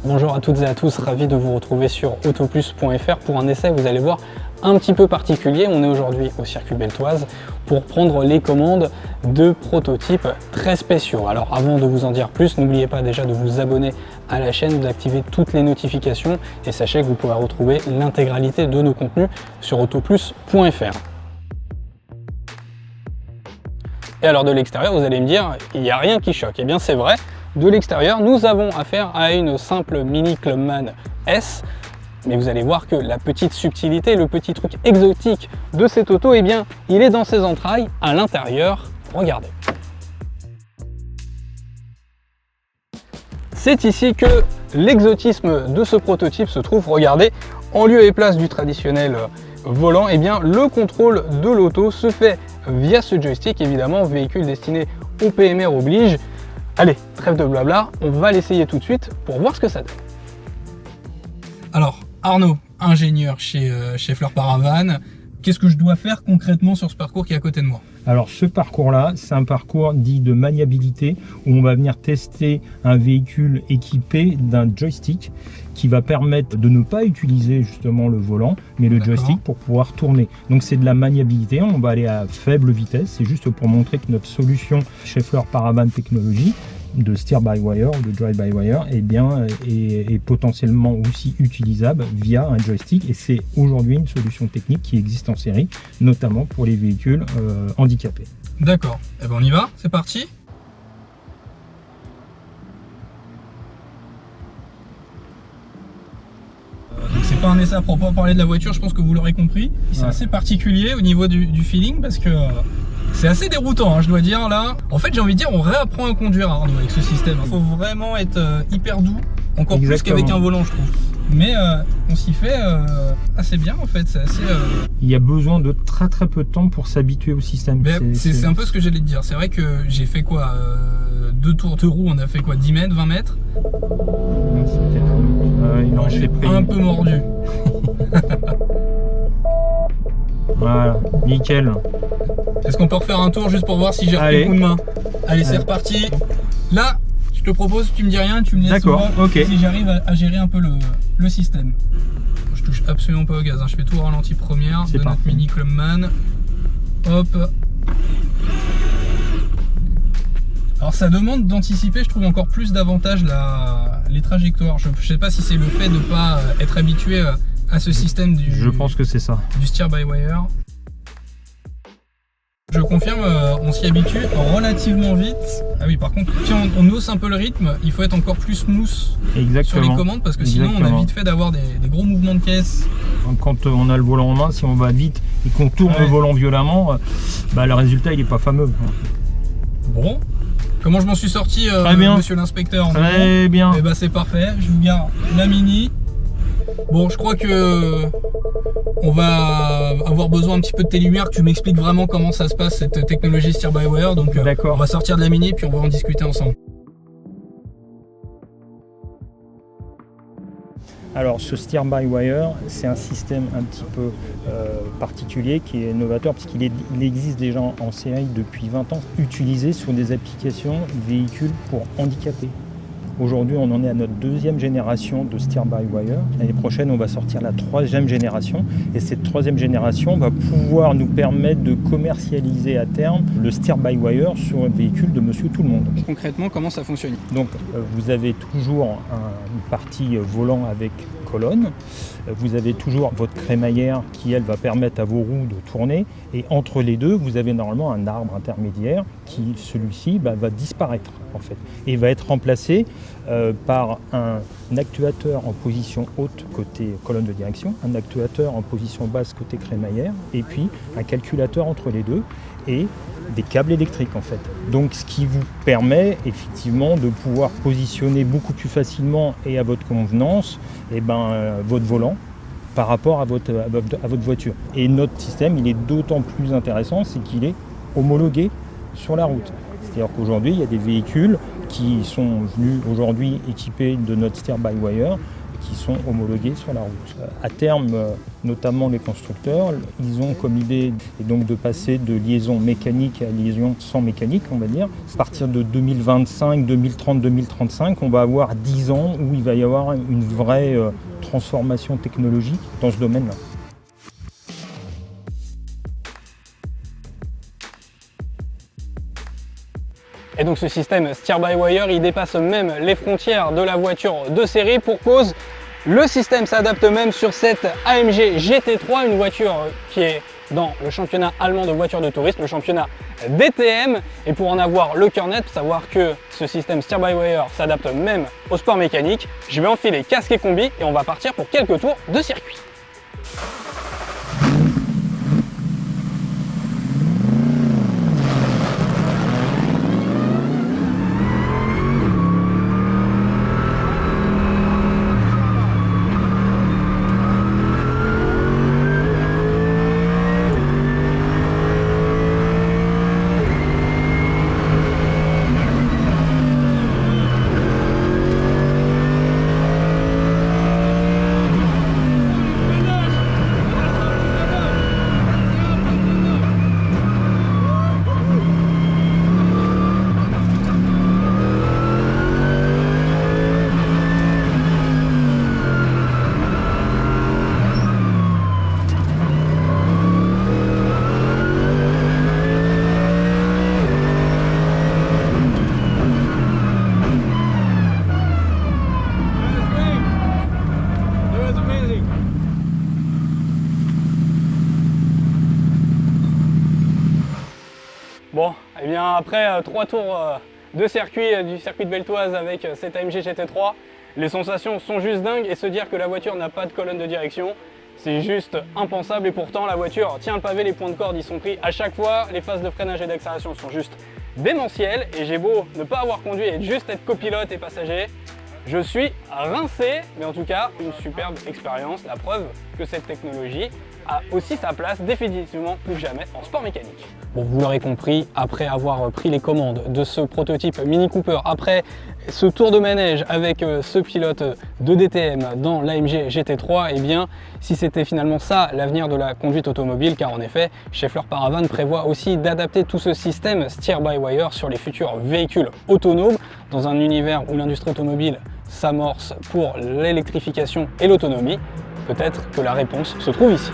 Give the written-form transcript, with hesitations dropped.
Bonjour à toutes et à tous, ravi de vous retrouver sur autoplus.fr pour un essai, vous allez voir, un petit peu particulier. On est aujourd'hui au circuit Beltoise pour prendre les commandes de prototypes très spéciaux. Alors avant de vous en dire plus, n'oubliez pas déjà de vous abonner à la chaîne, d'activer toutes les notifications et sachez que vous pourrez retrouver l'intégralité de nos contenus sur autoplus.fr. Et alors de l'extérieur, vous allez me dire, il n'y a rien qui choque. Eh bien c'est vrai, de l'extérieur, nous avons affaire à une simple Mini Clubman S. Mais vous allez voir que la petite subtilité, le petit truc exotique de cette auto, eh bien, il est dans ses entrailles, à l'intérieur. Regardez. C'est ici que l'exotisme de ce prototype se trouve. Regardez, en lieu et place du traditionnel volant, eh bien, le contrôle de l'auto se fait via ce joystick, évidemment, véhicule destiné au PMR oblige. Allez, trêve de blabla, on va l'essayer tout de suite pour voir ce que ça donne. Alors, Arnaud, ingénieur chez Schaeffler Paravan, qu'est-ce que je dois faire concrètement sur ce parcours qui est à côté de moi? Alors ce parcours-là, c'est un parcours dit de maniabilité où on va venir tester un véhicule équipé d'un joystick qui va permettre de ne pas utiliser justement le volant, mais le joystick pour pouvoir tourner. Donc c'est de la maniabilité, on va aller à faible vitesse, c'est juste pour montrer que notre solution Schaeffler Paravan Technology de steer-by-wire ou de drive-by-wire est potentiellement aussi utilisable via un joystick, et c'est aujourd'hui une solution technique qui existe en série, notamment pour les véhicules handicapés. D'accord, et ben on y va, c'est parti. C'est pas un essai à proprement parler de la voiture, je pense que vous l'aurez compris. C'est assez particulier au niveau du feeling parce que c'est assez déroutant, hein, je dois dire là. En fait, j'ai envie de dire, on réapprend à conduire, Arnaud, avec ce système. Il faut vraiment être hyper doux, encore plus qu'avec un volant, je trouve. Mais on s'y fait assez bien en fait. C'est assez. Il y a besoin de très peu de temps pour s'habituer au système. C'est un peu ce que j'allais te dire. C'est vrai que j'ai fait quoi 2 tours de roue, on a fait quoi 10 mètres, 20 mètres. J'ai un peu mordu. Voilà, nickel. Est-ce qu'on peut refaire un tour juste pour voir si j'ai un coup de main? Allez, c'est reparti. Là, je te propose, tu me dis rien, tu me laisses voir si j'arrive à gérer un peu le système. Je touche absolument pas au gaz, hein. Je fais tout au ralenti première de notre Mini Clubman. Hop. Alors ça demande d'anticiper, je trouve, encore plus davantage les trajectoires. Je sais pas si c'est le fait de ne pas être habitué à ce système je pense que c'est ça. Du steer-by-wire. Je confirme, on s'y habitue relativement vite. Ah oui, par contre, si on hausse un peu le rythme, il faut être encore plus smooth sur les commandes parce que sinon on a vite fait d'avoir des gros mouvements de caisse. Quand on a le volant en main, si on va vite et qu'on tourne le volant violemment, le résultat il n'est pas fameux. Bon, comment je m'en suis sorti, monsieur l'inspecteur? Très bien. Et bah c'est parfait, je vous garde la Mini. Bon, je crois que on va avoir besoin un petit peu de tes lumières, que tu m'expliques vraiment comment ça se passe cette technologie steer-by-wire. Donc on va sortir de la Mini puis on va en discuter ensemble. Alors ce steer-by-wire, c'est un système un petit peu particulier qui est novateur puisqu'il existe déjà en série depuis 20 ans, utilisé sur des applications véhicules pour handicapés. Aujourd'hui, on en est à notre 2e génération de steer-by-wire. L'année prochaine, on va sortir la 3e génération. Et cette 3e génération va pouvoir nous permettre de commercialiser à terme le steer-by-wire sur un véhicule de Monsieur Tout-le-Monde. Concrètement, comment ça fonctionne? Donc, vous avez toujours une partie volant avec colonne. Vous avez toujours votre crémaillère qui, elle, va permettre à vos roues de tourner. Et entre les deux, vous avez normalement un arbre intermédiaire qui, celui-ci, va disparaître en fait. Et va être remplacé par un actuateur en position haute côté colonne de direction, un actuateur en position basse côté crémaillère, et puis un calculateur entre les deux et des câbles électriques en fait. Donc ce qui vous permet effectivement de pouvoir positionner beaucoup plus facilement et à votre convenance votre volant par rapport à votre voiture. Et notre système, il est d'autant plus intéressant, c'est qu'il est homologué sur la route. C'est-à-dire qu'aujourd'hui, il y a des véhicules qui sont venus aujourd'hui équipés de notre steer-by-wire qui sont homologués sur la route. À terme, notamment les constructeurs, ils ont comme idée et donc de passer de liaison mécanique à liaison sans mécanique, on va dire. À partir de 2025, 2030, 2035, on va avoir 10 ans où il va y avoir une vraie transformation technologique dans ce domaine-là. Et donc ce système steer-by-wire, il dépasse même les frontières de la voiture de série. Pour cause, le système s'adapte même sur cette AMG GT3, une voiture qui est dans le championnat allemand de voitures de tourisme, le championnat DTM. Et pour en avoir le cœur net, savoir que ce système steer-by-wire s'adapte même au sport mécanique, je vais enfiler casque et combi et on va partir pour quelques tours de circuit. Bon, et bien après 3 tours de circuit du circuit de Beltoise avec cette AMG GT3, les sensations sont juste dingues et se dire que la voiture n'a pas de colonne de direction, c'est juste impensable et pourtant la voiture tient le pavé, les points de corde y sont pris à chaque fois, les phases de freinage et d'accélération sont juste démentielles et j'ai beau ne pas avoir conduit et juste être copilote et passager, je suis rincé, mais en tout cas une superbe expérience, la preuve que cette technologie a aussi sa place définitivement plus que jamais en sport mécanique. Bon, vous l'aurez compris, après avoir pris les commandes de ce prototype Mini Cooper, après ce tour de manège avec ce pilote de DTM dans l'AMG GT3, eh bien, si c'était finalement ça l'avenir de la conduite automobile, car en effet, Schaeffler Paravan prévoit aussi d'adapter tout ce système steer-by-wire sur les futurs véhicules autonomes dans un univers où l'industrie automobile s'amorce pour l'électrification et l'autonomie. Peut-être que la réponse se trouve ici.